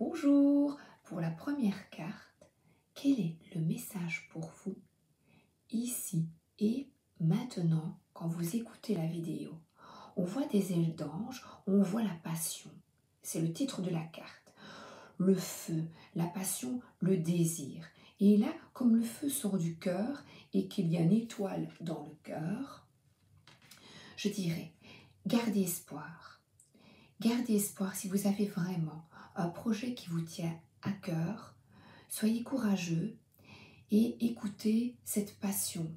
Bonjour, pour la première carte, quel est le message pour vous ici et maintenant quand vous écoutez la vidéo? On voit des ailes d'ange, on voit la passion. C'est le titre de la carte. Le feu, la passion, le désir. Et là, comme le feu sort du cœur et qu'il y a une étoile dans le cœur, je dirais, gardez espoir. Gardez espoir si vous avez vraiment un projet qui vous tient à cœur. Soyez courageux et écoutez cette passion.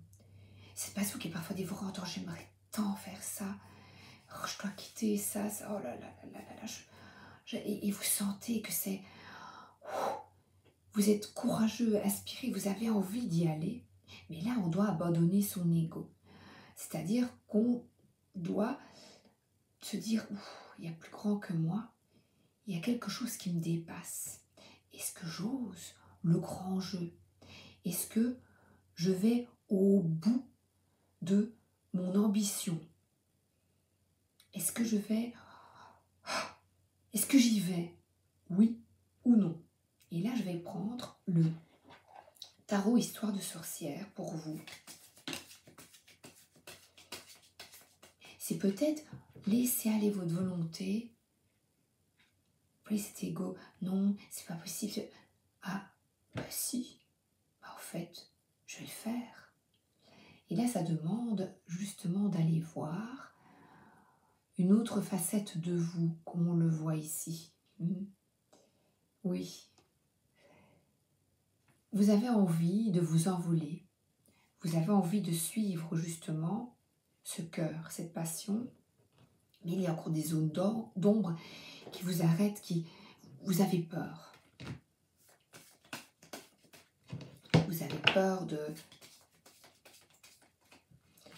Cette passion qui est parfois dévorante. Oh, j'aimerais tant faire ça. Oh, je dois quitter ça. Oh là là là là là. Et vous sentez que c'est... Vous êtes courageux, inspiré, vous avez envie d'y aller. Mais là, on doit abandonner son ego. C'est-à-dire qu'on doit se dire, il y a plus grand que moi. Il y a quelque chose qui me dépasse. Est-ce que j'ose le grand jeu? Est-ce que je vais au bout de mon ambition? Est-ce que j'y vais? Oui ou non? Et là, je vais prendre le tarot Histoire de sorcière pour vous. C'est peut-être laisser aller votre volonté. Puis cet ego, non, c'est pas possible. Ah, bah si, bah en fait, je vais le faire. Et là, ça demande justement d'aller voir une autre facette de vous, comme on le voit ici. Oui. Vous avez envie de vous envoler. Vous avez envie de suivre justement ce cœur, cette passion. Mais il y a encore des zones d'ombre qui vous arrêtent, qui vous avez peur. Vous avez peur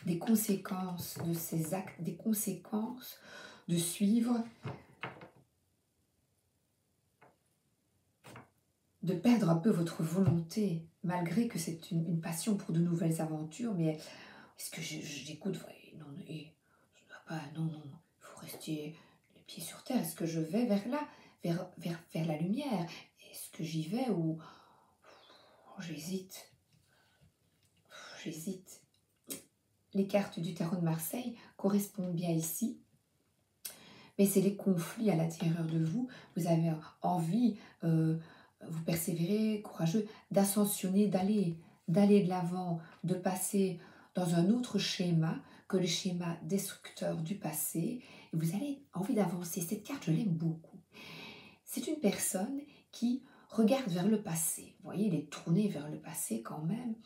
des conséquences de ces actes, des conséquences de suivre, de perdre un peu votre volonté, malgré que c'est une passion pour de nouvelles aventures. Mais est-ce que j'écoute? Non, non, il faut rester les pieds sur terre. Est-ce que je vais vers là, vers la lumière? Est-ce que j'y vais ou j'hésite? J'hésite. Les cartes du tarot de Marseille correspondent bien ici. Mais c'est les conflits à l'intérieur de vous. Vous avez envie, vous persévérez, courageux, d'ascensionner, d'aller de l'avant, de passer dans un autre schéma que le schéma destructeur du passé. Et vous avez envie d'avancer. Cette carte, je l'aime beaucoup. C'est une personne qui regarde vers le passé. Vous voyez, il est tourné vers le passé quand même.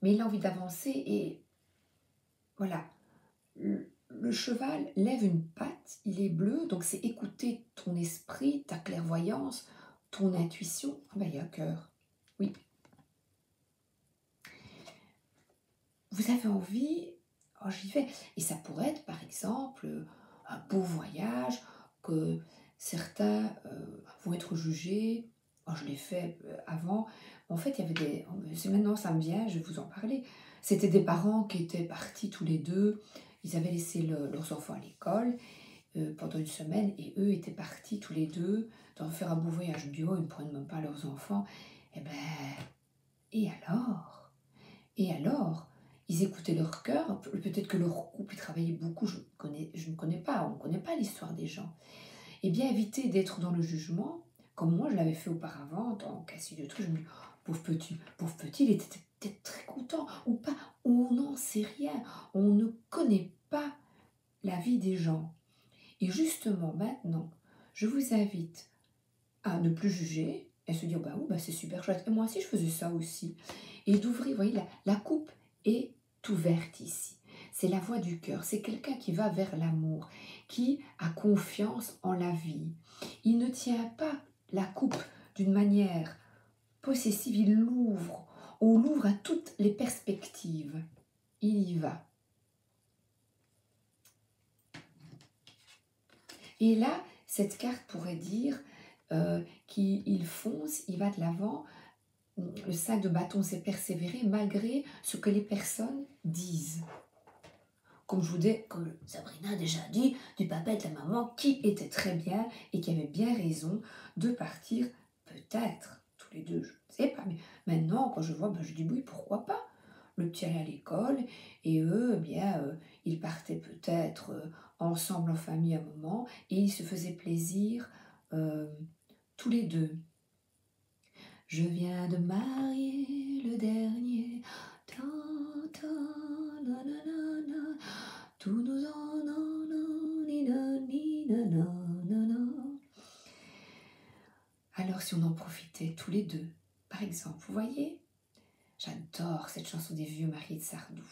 Mais il a envie d'avancer et voilà. Le cheval lève une patte, il est bleu, donc c'est écouter ton esprit, ta clairvoyance, ton intuition. Ah ben, il y a un cœur, oui. Vous avez envie, oh j'y vais. Et ça pourrait être par exemple un beau voyage, que certains vont être jugés. Oh, je l'ai fait avant. En fait, il y avait des... Maintenant, ça me vient, je vais vous en parler. C'était des parents qui étaient partis tous les deux. Ils avaient laissé leurs enfants à l'école pendant une semaine et eux étaient partis tous les deux dans faire un beau voyage. Je me dis, oh, ils ne prennent même pas leurs enfants. Eh ben, et alors? Et alors? Ils écoutaient leur cœur. Peut-être que leur couple travaillait beaucoup. Je ne connais pas. On ne connaît pas l'histoire des gens. Eh bien, éviter d'être dans le jugement, comme moi je l'avais fait auparavant, dans Cassis de trucs. Je me dis, oh, pauvre petit, il était peut-être très content ou pas. On n'en sait rien. On ne connaît pas la vie des gens. Et justement, maintenant, je vous invite à ne plus juger et se dire, bah oui, bah c'est super chouette. Et moi aussi, je faisais ça aussi. Et d'ouvrir, vous voyez, la coupe est ouverte ici. C'est la voix du cœur. C'est quelqu'un qui va vers l'amour, qui a confiance en la vie. Il ne tient pas la coupe d'une manière possessive. Il l'ouvre. On l'ouvre à toutes les perspectives. Il y va. Et là, cette carte pourrait dire qu'il fonce, il va de l'avant. Le 5 de bâton, c'est persévérer malgré ce que les personnes disent. Comme je vous dis, comme Sabrina a déjà dit, du papa et de la maman qui étaient très bien et qui avaient bien raison de partir peut-être, tous les deux, je ne sais pas, mais maintenant, quand je vois, je dis oui, pourquoi pas? Le petit allait à l'école, et eux, eh bien, ils partaient peut-être ensemble en famille à un moment, et ils se faisaient plaisir euh, tous les deux. Je viens de marier le dernier. Ta, ta, na, na, na, na. Tous nous en ni, na, ni, na, na, na, na. Alors si on en profitait tous les deux, par exemple, vous voyez, j'adore cette chanson des vieux mariés de Sardou.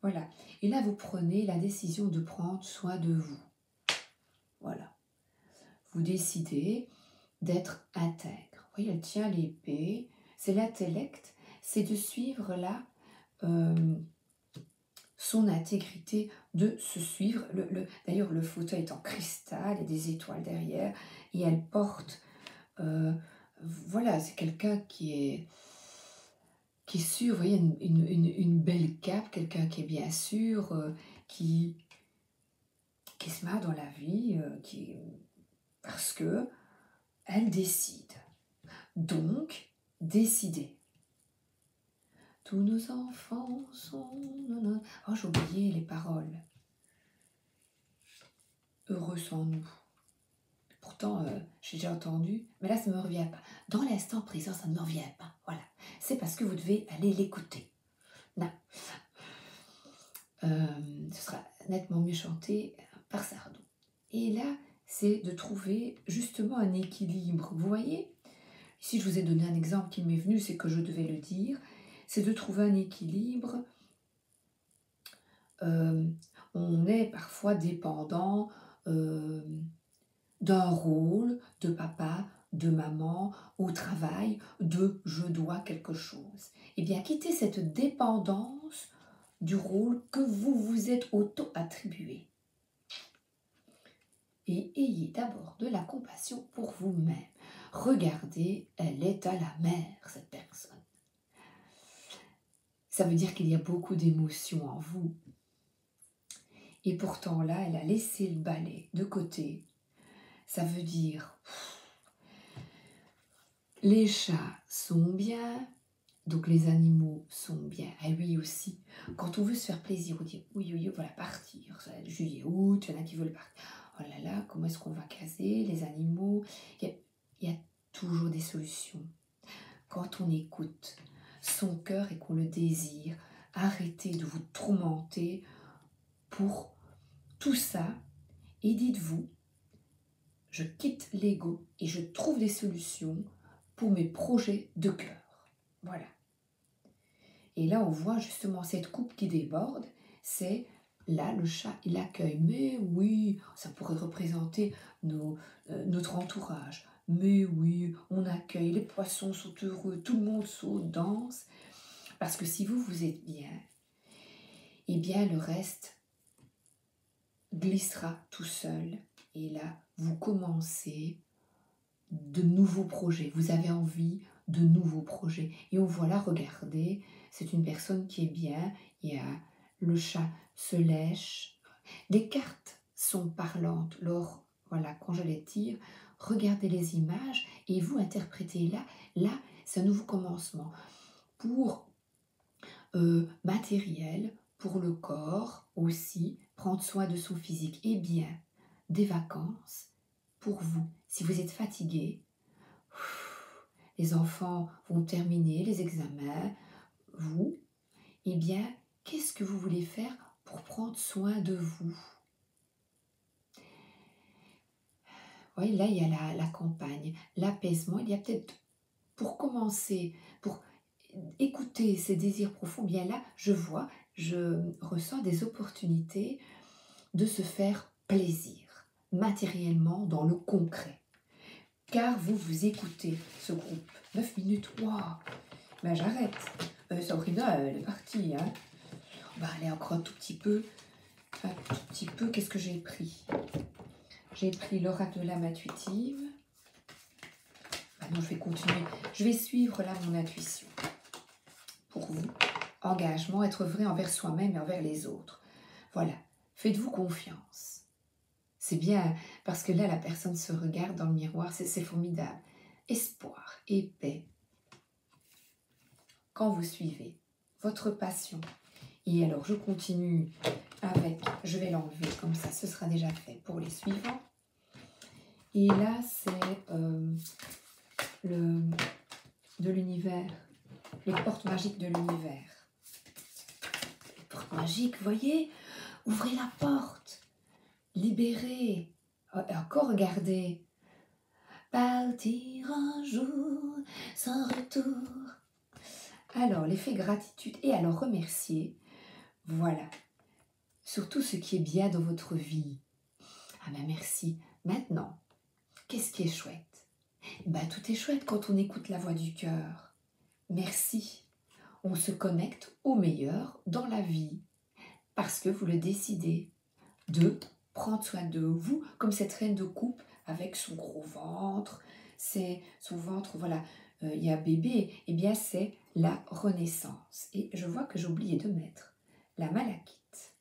Voilà. Et là, vous prenez la décision de prendre soin de vous. Voilà. Vous décidez d'être intègre. Vous voyez, elle tient l'épée. C'est l'intellect. C'est de suivre là son intégrité, de se suivre. D'ailleurs, le fauteuil est en cristal, il y a des étoiles derrière. Et elle porte... voilà, c'est quelqu'un qui est sûr, vous voyez, une belle cape, quelqu'un qui est bien sûr, qui se marre dans la vie, parce que elle décide. Donc, décider. Tous nos enfants sont... Oh, j'ai oublié les paroles. Heureux sont nous. Pourtant, j'ai déjà entendu, mais là, ça ne me revient pas. Dans l'instant présent, ça ne me revient pas. Voilà. C'est parce que vous devez aller l'écouter. Non. Ce sera nettement mieux chanté par Sardou. Et là, c'est de trouver justement un équilibre. Vous voyez? Si je vous ai donné un exemple qui m'est venu, c'est que je devais le dire. C'est de trouver un équilibre. On est parfois dépendant d'un rôle de papa, de maman, au travail, de je dois quelque chose. Eh bien, quittez cette dépendance du rôle que vous vous êtes auto-attribué. Et ayez d'abord de la compassion pour vous-même. Regardez, elle est à la mer, cette personne. Ça veut dire qu'il y a beaucoup d'émotions en vous. Et pourtant, là, elle a laissé le balai de côté. Ça veut dire, les chats sont bien, donc les animaux sont bien. Et oui aussi, quand on veut se faire plaisir, on dit, oui, voilà, partir. Juillet, août, il y en a qui veulent partir. Oh là là, comment est-ce qu'on va caser les animaux? Il y a toujours des solutions. Quand on écoute son cœur et qu'on le désire, arrêtez de vous tourmenter pour tout ça et dites-vous, je quitte l'ego et je trouve des solutions pour mes projets de cœur. Voilà. Et là, on voit justement cette coupe qui déborde, c'est là le chat, il accueille. Mais oui, ça pourrait représenter notre entourage. Mais oui, on accueille, les poissons sont heureux, tout le monde saute, danse. Parce que si vous êtes bien, eh bien le reste glissera tout seul. Et là, vous commencez de nouveaux projets. Vous avez envie de nouveaux projets. Et on voit là, regardez, c'est une personne qui est bien. Il y a le chat se lèche. Les cartes sont parlantes. Voilà, quand je les tire, regardez les images et vous interprétez là, c'est un nouveau commencement. Pour matériel, pour le corps aussi, prendre soin de son physique. Et bien, des vacances pour vous. Si vous êtes fatigué, les enfants vont terminer les examens, vous, eh bien, qu'est-ce que vous voulez faire pour prendre soin de vous? Vous voyez, là, il y a la campagne, l'apaisement. Il y a peut-être, pour commencer, pour écouter ces désirs profonds, bien là, je ressens des opportunités de se faire plaisir, matériellement, dans le concret. Car vous écoutez ce groupe. 9 minutes, waouh! Ben j'arrête. Sabrina, elle est partie. Hein. On va aller encore un tout petit peu. Qu'est-ce que j'ai pris? J'ai pris l'oracle de l'âme intuitive. Ben non, je vais continuer. Je vais suivre là mon intuition. Pour vous, engagement, être vrai envers soi-même et envers les autres. Voilà, faites-vous confiance. C'est bien, parce que là, la personne se regarde dans le miroir, c'est formidable. espoir et paix quand vous suivez votre passion. Et alors, je continue avec, je vais l'enlever comme ça, ce sera déjà fait pour les suivants. Et là, c'est de l'univers, les portes magiques de l'univers. Les portes magiques, vous voyez, ouvrez la porte, libérez, encore regardez. Partir un jour sans retour. Alors, l'effet gratitude et alors remercier, voilà, surtout ce qui est bien dans votre vie. Ah ben merci. Maintenant, qu'est-ce qui est chouette? Ben, tout est chouette quand on écoute la voix du cœur. Merci. On se connecte au meilleur dans la vie parce que vous le décidez de prendre soin de vous comme cette reine de coupe avec son gros ventre. C'est son ventre, voilà, il y a bébé, et bien c'est la renaissance. Et je vois que j'ai oublié de mettre la malachite.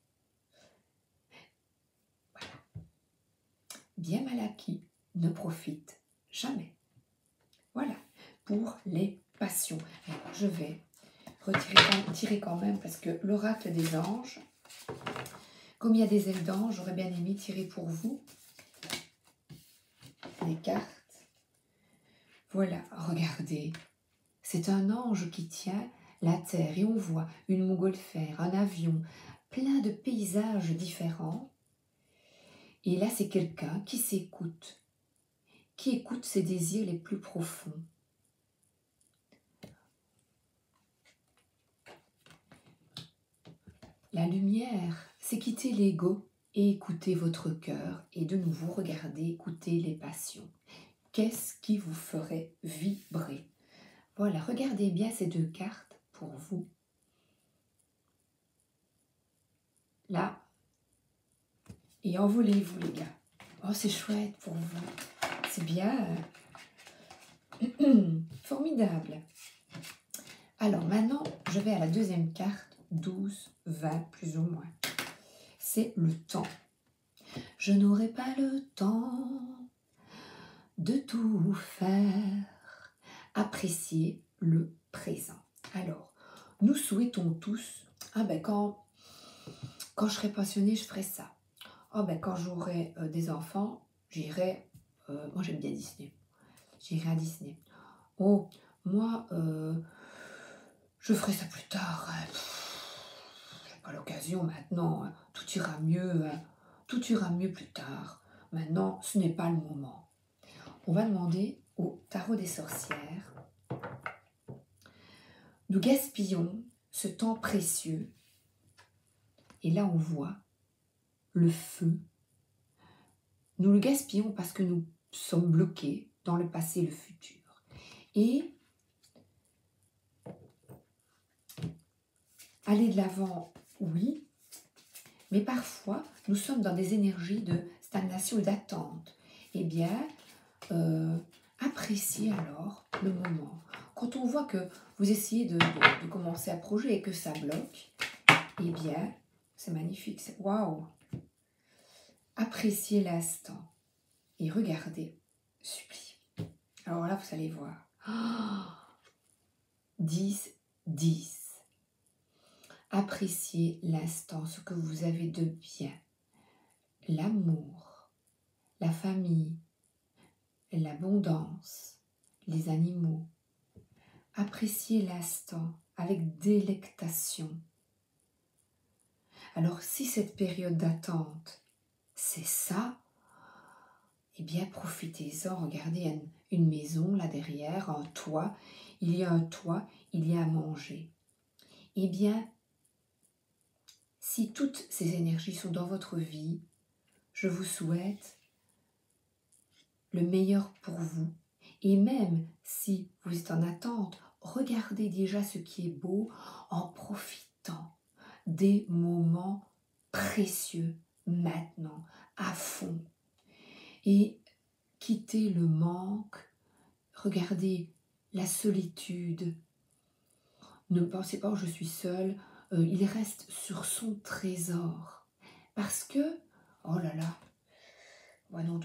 Voilà. Bien malachite ne profite jamais. Voilà, pour les passions. Alors, je vais tirer quand même parce que l'oracle des anges, comme il y a des ailes d'ange, j'aurais bien aimé tirer pour vous les cartes. Voilà, regardez, c'est un ange qui tient la terre et on voit une montgolfière, un avion, plein de paysages différents. Et là, c'est quelqu'un qui s'écoute, qui écoute ses désirs les plus profonds. La lumière, c'est quitter l'ego et écouter votre cœur et de nouveau regarder, écouter les passions. Qu'est-ce qui vous ferait vibrer? Voilà, regardez bien ces deux cartes pour vous. Là, et envolez-vous les gars. Oh, c'est chouette pour vous. C'est bien. Formidable. Alors maintenant, je vais à la deuxième carte, 12, 20 plus ou moins. C'est le temps. Je n'aurai pas le temps de tout faire. Apprécier le présent. Alors, nous souhaitons tous, ah ben quand je serai passionnée, je ferai ça. Oh ben quand j'aurai des enfants, j'irai, moi j'aime bien Disney, j'irai à Disney. Oh, moi, je ferai ça plus tard. Je n'ai pas l'occasion maintenant. Tout ira mieux. Tout ira mieux plus tard. Maintenant, ce n'est pas le moment. On va demander au tarot des sorcières. Nous gaspillons ce temps précieux. Et là, on voit le feu. Nous le gaspillons parce que nous sommes bloqués dans le passé et le futur. Et aller de l'avant, oui, mais parfois, nous sommes dans des énergies de stagnation et d'attente. Eh bien, appréciez alors le moment. Quand on voit que vous essayez de commencer un projet et que ça bloque, eh bien, c'est magnifique, c'est waouh! Appréciez l'instant et regardez, supplie. Alors là, vous allez voir. 10, 10. Appréciez l'instant, ce que vous avez de bien. L'amour, la famille, l'abondance, les animaux. Appréciez l'instant avec délectation. Alors, si cette période d'attente, c'est ça, eh bien, profitez-en. Regardez une maison là derrière, un toit. Il y a un toit, il y a à manger. Eh bien, si toutes ces énergies sont dans votre vie, je vous souhaite le meilleur pour vous. Et même si vous êtes en attente, regardez déjà ce qui est beau en profitant des moments précieux maintenant, à fond. Et quittez le manque, regardez la solitude. Ne pensez pas, oh, je suis seule, il reste sur son trésor. Parce que, oh là là, ouais, non,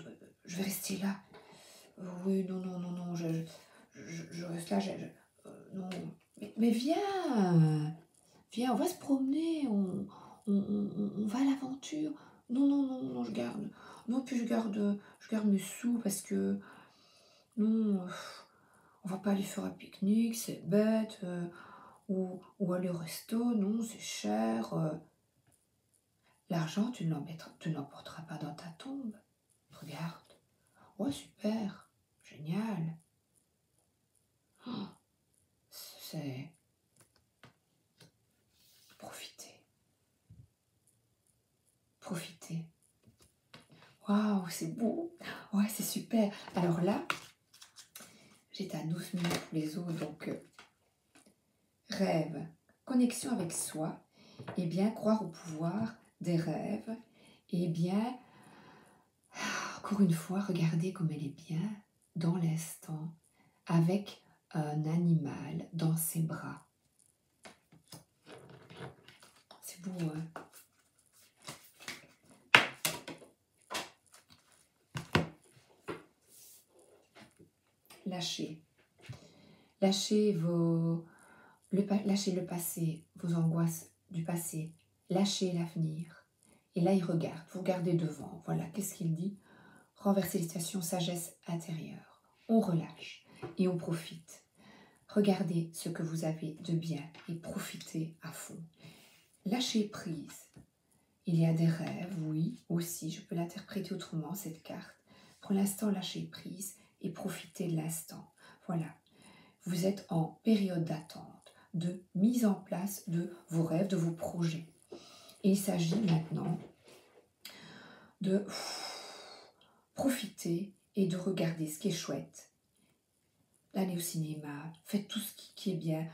je vais rester là. Oui, non, non, non, non, je reste là, non. Mais viens, viens, on va se promener, on va à l'aventure. Non, non, non, non, je garde. Non, puis je garde mes sous parce que, non, on va pas aller faire un pique-nique, c'est bête, ou aller au resto, non, c'est cher. L'argent, tu ne l'emporteras pas dans ta tombe. Regarde. Ouais, super, génial. Oh, c'est profiter, profiter. Waouh, c'est beau. Ouais, c'est super. Alors là, j'étais à 12 minutes pour les autres, donc rêve, connexion avec soi, et bien croire au pouvoir des rêves, et bien, encore une fois, regarder comme elle est bien dans l'instant, avec un animal dans ses bras. C'est beau, hein? Lâchez. Lâchez lâchez le passé, vos angoisses du passé. Lâchez l'avenir. Et là, il regarde. Vous regardez devant. Voilà, qu'est-ce qu'il dit? Renverser les situations, sagesse intérieure. On relâche et on profite. Regardez ce que vous avez de bien et profitez à fond. Lâchez prise. Il y a des rêves, oui, aussi. Je peux l'interpréter autrement, cette carte. Pour l'instant, lâchez prise et profitez de l'instant. Voilà. Vous êtes en période d'attente, de mise en place de vos rêves, de vos projets. Et il s'agit maintenant de profiter et de regarder ce qui est chouette. Allez au cinéma, faites tout ce qui est bien.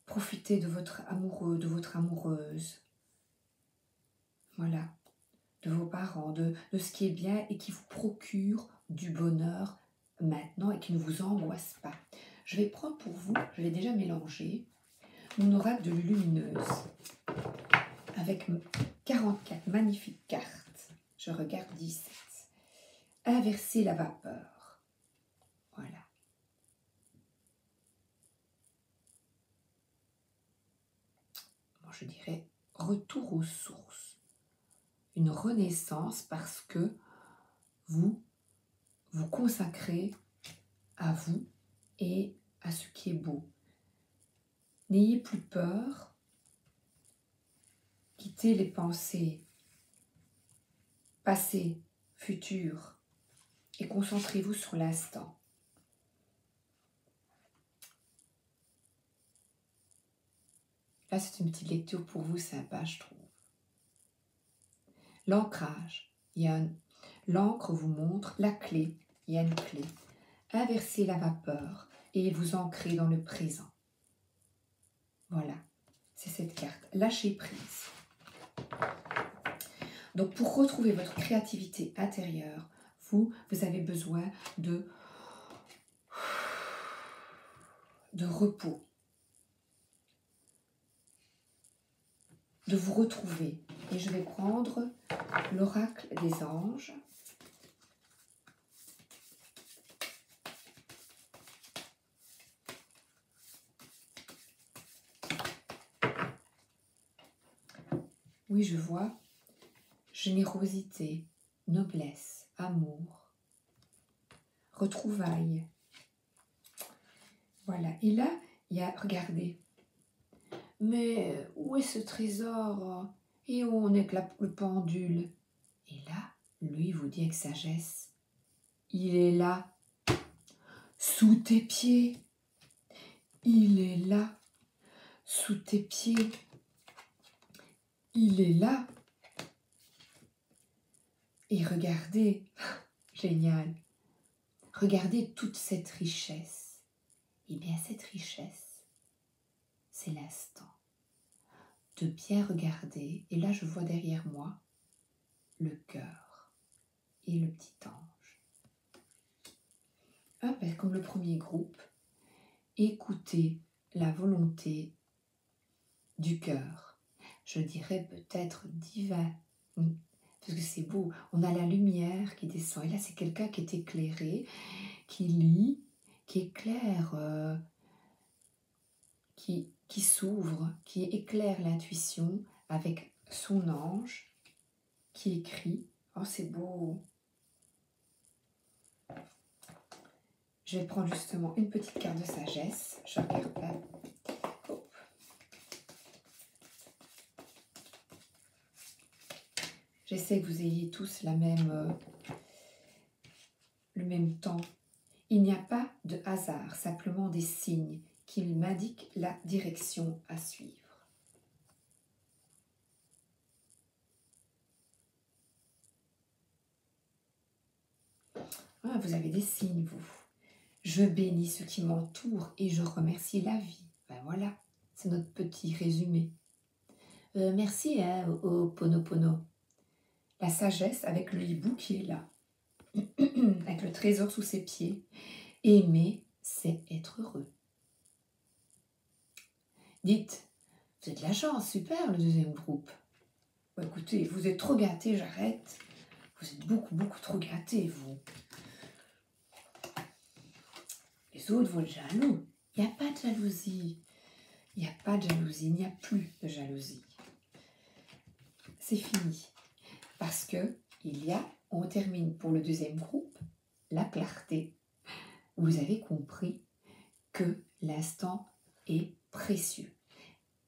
Profitez de votre amoureux, de votre amoureuse. Voilà. De vos parents, de ce qui est bien et qui vous procure du bonheur maintenant et qui ne vous angoisse pas. Je vais prendre pour vous, je l'ai déjà mélangé, mon oracle de Lumineuse avec 44 magnifiques cartes. Je regarde 17. Inverser la vapeur. Voilà. Moi, je dirais retour aux sources. Une renaissance parce que vous vous consacrez à vous et à ce qui est beau. N'ayez plus peur. Quittez les pensées passées, futures et concentrez-vous sur l'instant. Là, c'est une petite lecture pour vous sympa, je trouve. L'ancrage. L'encre vous montre la clé. Il y a une clé. Inversez la vapeur et vous ancrez dans le présent. Voilà, c'est cette carte. Lâchez prise. Donc, pour retrouver votre créativité intérieure, vous avez besoin de repos, de vous retrouver. Et je vais prendre l'oracle des anges. Oui, je vois générosité, noblesse, amour, retrouvailles. Voilà. Et là, il y a, regardez, mais où est ce trésor? Et où en est que le pendule? Et là, lui vous dit avec sagesse, il est là, sous tes pieds. Il est là, sous tes pieds. Il est là. Et regardez, génial, regardez toute cette richesse. Eh bien, cette richesse, c'est l'instant. De bien regarder, et là je vois derrière moi le cœur et le petit ange. Hop, comme le premier groupe, écoutez la volonté du cœur. Je dirais peut-être divin, parce que c'est beau. On a la lumière qui descend. Et là, c'est quelqu'un qui est éclairé, qui lit, qui éclaire, qui s'ouvre, qui éclaire l'intuition avec son ange, qui écrit. Oh, c'est beau. Je vais prendre justement une petite carte de sagesse. Je regarde là. Oh. J'essaie que vous ayez tous le même temps. Il n'y a pas de hasard, simplement des signes qui m'indiquent la direction à suivre. Ah, vous avez des signes, vous. Je bénis ceux qui m'entourent et je remercie la vie. Ben voilà, c'est notre petit résumé. Merci au Ponopono. La sagesse avec le hibou qui est là, avec le trésor sous ses pieds. Aimer, c'est être heureux. Dites, vous êtes de la chance, super le deuxième groupe. Bon, écoutez, vous êtes trop gâtés, j'arrête. Vous êtes beaucoup trop gâtés, vous. Les autres, vous êtes jaloux. Il n'y a pas de jalousie. Il n'y a pas de jalousie, il n'y a plus de jalousie. C'est fini. Parce que on termine pour le deuxième groupe, la clarté. Vous avez compris que l'instant est précieux.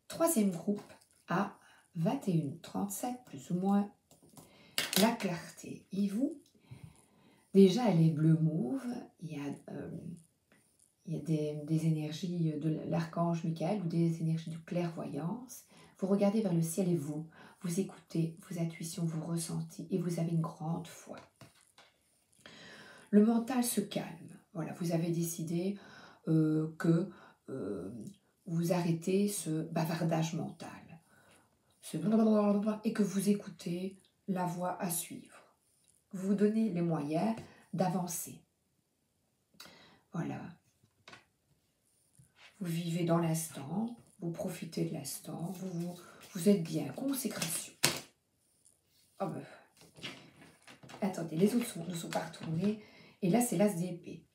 Troisième groupe, à 21h37, plus ou moins, la clarté. Et vous, déjà, elle est bleu mauve. Il y a des énergies de l'archange Michael ou des énergies de clairvoyance. Vous regardez vers le ciel et vous écoutez vos intuitions, vos ressentis et vous avez une grande foi. Le mental se calme. Voilà, vous avez décidé que vous arrêtez ce bavardage mental. Et que vous écoutez la voie à suivre. Vous vous donnez les moyens d'avancer. Voilà. Vous vivez dans l'instant, vous profitez de l'instant, vous êtes bien. Consécration. Oh ben. Attendez, les autres ne sont pas retournés. Et là, c'est l'as d'épée.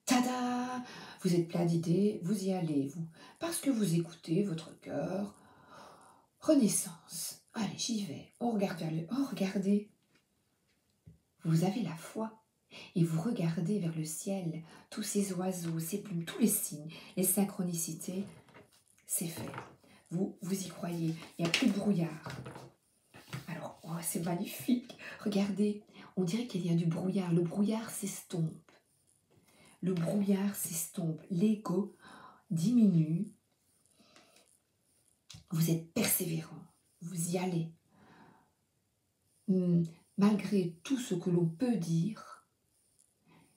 Tada! Vous êtes plein d'idées, vous y allez, vous. Parce que vous écoutez votre cœur. Renaissance. Allez, j'y vais. On regarde vers le... Oh, regardez. Vous avez la foi. Et vous regardez vers le ciel, tous ces oiseaux, ces plumes, tous les signes, les synchronicités. C'est fait. Vous y croyez. Il n'y a plus de brouillard. Alors, oh, c'est magnifique. Regardez, on dirait qu'il y a du brouillard. Le brouillard s'estompe. Le brouillard s'estompe. L'ego diminue. Vous êtes persévérant. Vous y allez. Malgré tout ce que l'on peut dire,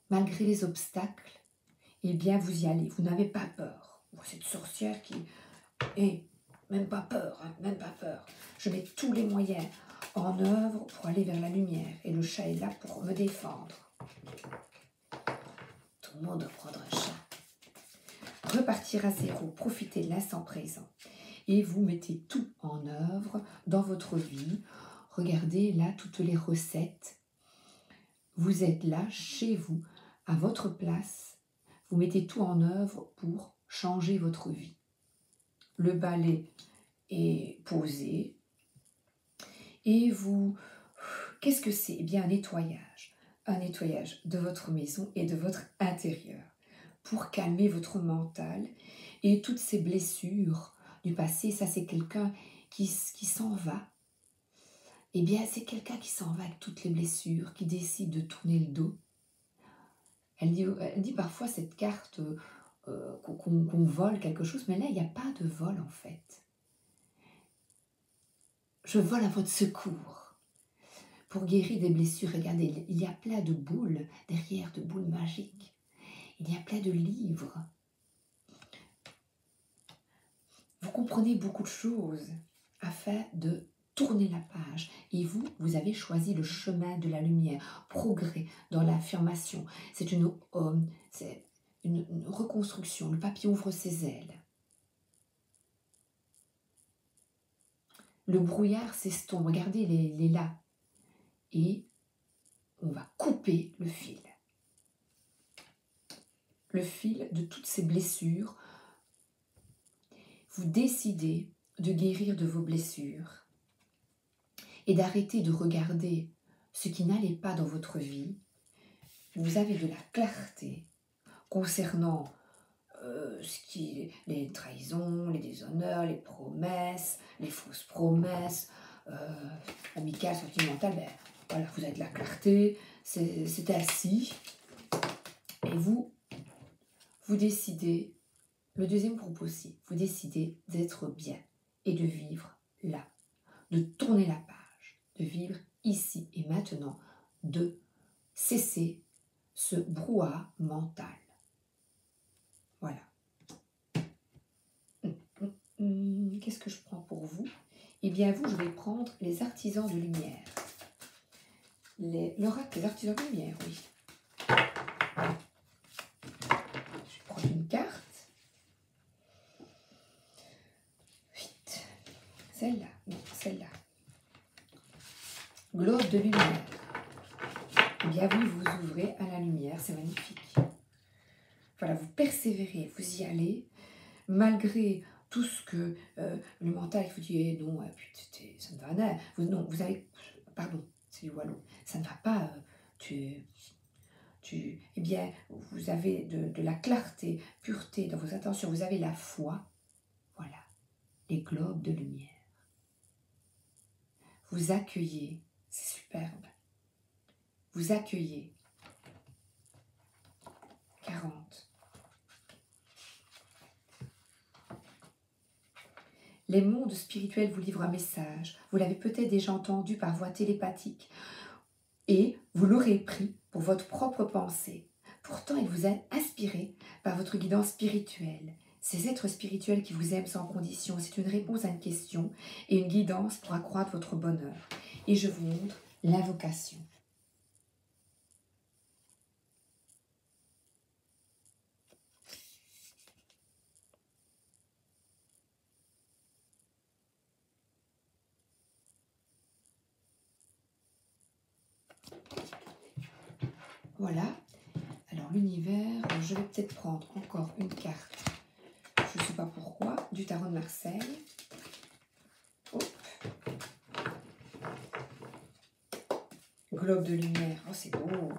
malgré les obstacles, eh bien, vous y allez. Vous n'avez pas peur. Cette sorcière qui... même pas peur, hein, même pas peur. Je mets tous les moyens en œuvre pour aller vers la lumière. Et le chat est là pour me défendre. Tout le monde doit prendre un chat. Repartir à zéro, profiter de l'instant présent. Et vous mettez tout en œuvre dans votre vie. Regardez là toutes les recettes. Vous êtes là, chez vous, à votre place. Vous mettez tout en œuvre pour changer votre vie. Le balai est posé. Et vous, qu'est-ce que c'est? Eh bien, un nettoyage. Un nettoyage de votre maison et de votre intérieur. Pour calmer votre mental et toutes ces blessures du passé. Ça, c'est quelqu'un qui s'en va. Eh bien, c'est quelqu'un qui s'en va avec toutes les blessures, qui décide de tourner le dos. Elle dit parfois cette carte qu'on vole quelque chose, mais là, il n'y a pas de vol en fait. Je vole à votre secours. Pour guérir des blessures, regardez, il y a plein de boules derrière, de boules magiques. Il y a plein de livres. Vous comprenez beaucoup de choses afin de tourner la page. Et vous avez choisi le chemin de la lumière, progrès dans l'affirmation. C'est une reconstruction. Le papillon ouvre ses ailes. Le brouillard s'estompe. Regardez les là. et on va couper le fil. Le fil de toutes ces blessures. Vous décidez de guérir de vos blessures et d'arrêter de regarder ce qui n'allait pas dans votre vie. Vous avez de la clarté concernant les trahisons, les déshonneurs, les promesses, les fausses promesses, amicales, sentimentales. Ben, voilà, vous avez de la clarté, c'est assis. Et vous décidez, le deuxième propos aussi, vous décidez d'être bien et de vivre là, de tourner la page, de vivre ici et maintenant, de cesser ce brouhaha mental. Voilà. Qu'est-ce que je prends pour vous? Eh bien, vous, je vais prendre les artisans de lumière. L'oracle des artisans de lumière, oui. Je vais prendre une carte. Vite. Celle-là. Non, celle-là. Globe de lumière. Eh bien, oui, vous ouvrez à la lumière. C'est magnifique. Voilà, vous persévérez. Vous y allez. Malgré tout ce que le mental vous dit, eh non, ça ne va pas. Non, vous avez... Pardon, c'est du wallon. Ça ne va pas. Eh bien, vous avez de la clarté, pureté dans vos intentions. Vous avez la foi. Voilà, les globes de lumière. Vous accueillez, c'est superbe. Vous accueillez 40. Les mondes spirituels vous livrent un message. Vous l'avez peut-être déjà entendu par voie télépathique et vous l'aurez pris pour votre propre pensée. Pourtant, il vous est inspiré par votre guidance spirituelle. Ces êtres spirituels qui vous aiment sans condition, c'est une réponse à une question et une guidance pour accroître votre bonheur. Et je vous montre l'invocation. Voilà. Alors l'univers, je vais peut-être prendre encore une carte. Je ne sais pas pourquoi, du tarot de Marseille. Hop. Globe de lumière, oh c'est beau.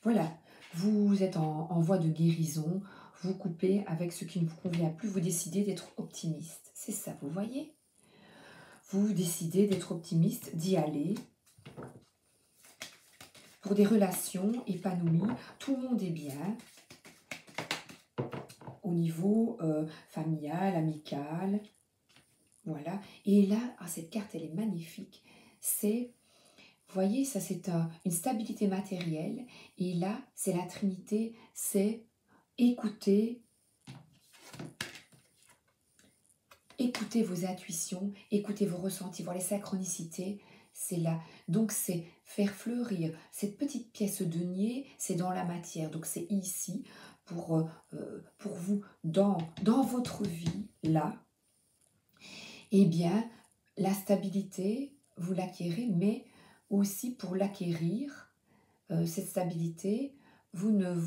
Voilà, vous êtes en voie de guérison, vous coupez avec ce qui ne vous convient plus, vous décidez d'être optimiste. C'est ça, vous voyez? Vous décidez d'être optimiste, d'y aller. Pour des relations épanouies, tout le monde est bien. Au niveau familial, amical. Voilà. Et là, cette carte, elle est magnifique. C'est, vous voyez, ça c'est une stabilité matérielle. Et là, c'est la Trinité, c'est écouter vos intuitions, écoutez vos ressentis, voir les synchronicités. C'est là. Donc, c'est faire fleurir cette petite pièce de denier, c'est dans la matière. Donc, c'est ici pour vous, dans votre vie, là. Eh bien, la stabilité, vous l'acquérez, mais aussi pour l'acquérir, cette stabilité, vous ne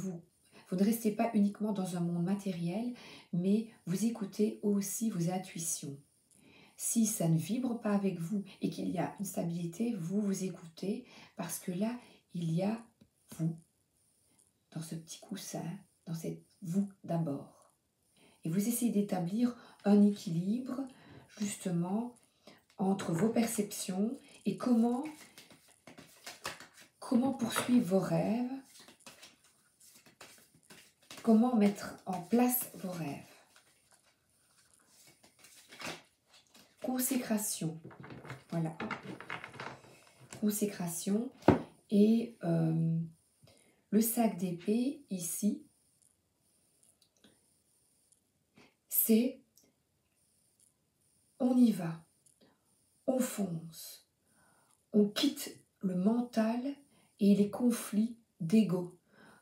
restez pas uniquement dans un monde matériel, mais vous écoutez aussi vos intuitions. Si ça ne vibre pas avec vous et qu'il y a une stabilité, vous écoutez parce que là, il y a vous, dans ce petit coussin, dans cette vous d'abord. Et vous essayez d'établir un équilibre, justement, entre vos perceptions et comment poursuivre vos rêves, comment mettre en place vos rêves. Consécration, voilà, consécration et le sac d'épée ici, c'est on y va, on fonce, on quitte le mental et les conflits d'ego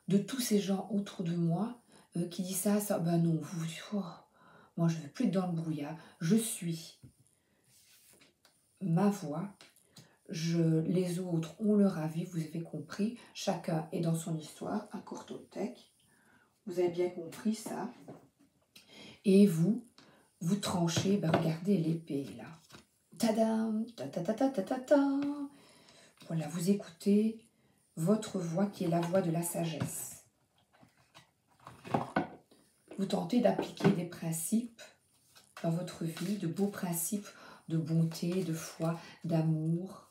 de tous ces gens autour de moi qui disent ça, ben non, moi je ne veux plus être dans le brouillard, je suis ma voix, les autres ont leur avis, vous avez compris. Chacun est dans son histoire, un cortotech. Vous avez bien compris ça. Et vous tranchez, ben regardez l'épée là. Tadam, ta ta ta ta ta ta ta. Voilà, vous écoutez votre voix qui est la voix de la sagesse. Vous tentez d'appliquer des principes dans votre vie, de beaux principes de bonté, de foi, d'amour.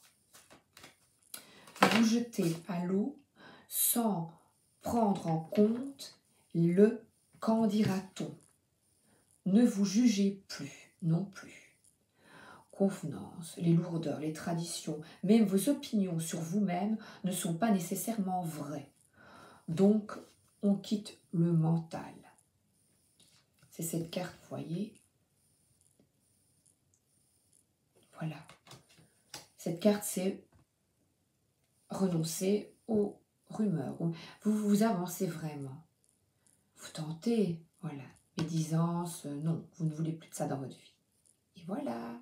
Vous jetez à l'eau sans prendre en compte le qu'en dira-t-on. Ne vous jugez plus non plus. Convenances, les lourdeurs, les traditions, même vos opinions sur vous-même ne sont pas nécessairement vraies. Donc, on quitte le mental. C'est cette carte, vous voyez. Voilà. Cette carte, c'est renoncer aux rumeurs. Vous avancez vraiment. Vous tentez, voilà. Médisance, non, vous ne voulez plus de ça dans votre vie. Et voilà.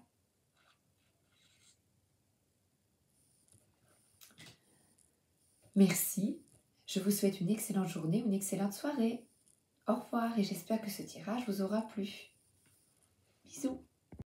Merci. Je vous souhaite une excellente journée, une excellente soirée. Au revoir et j'espère que ce tirage vous aura plu. Bisous.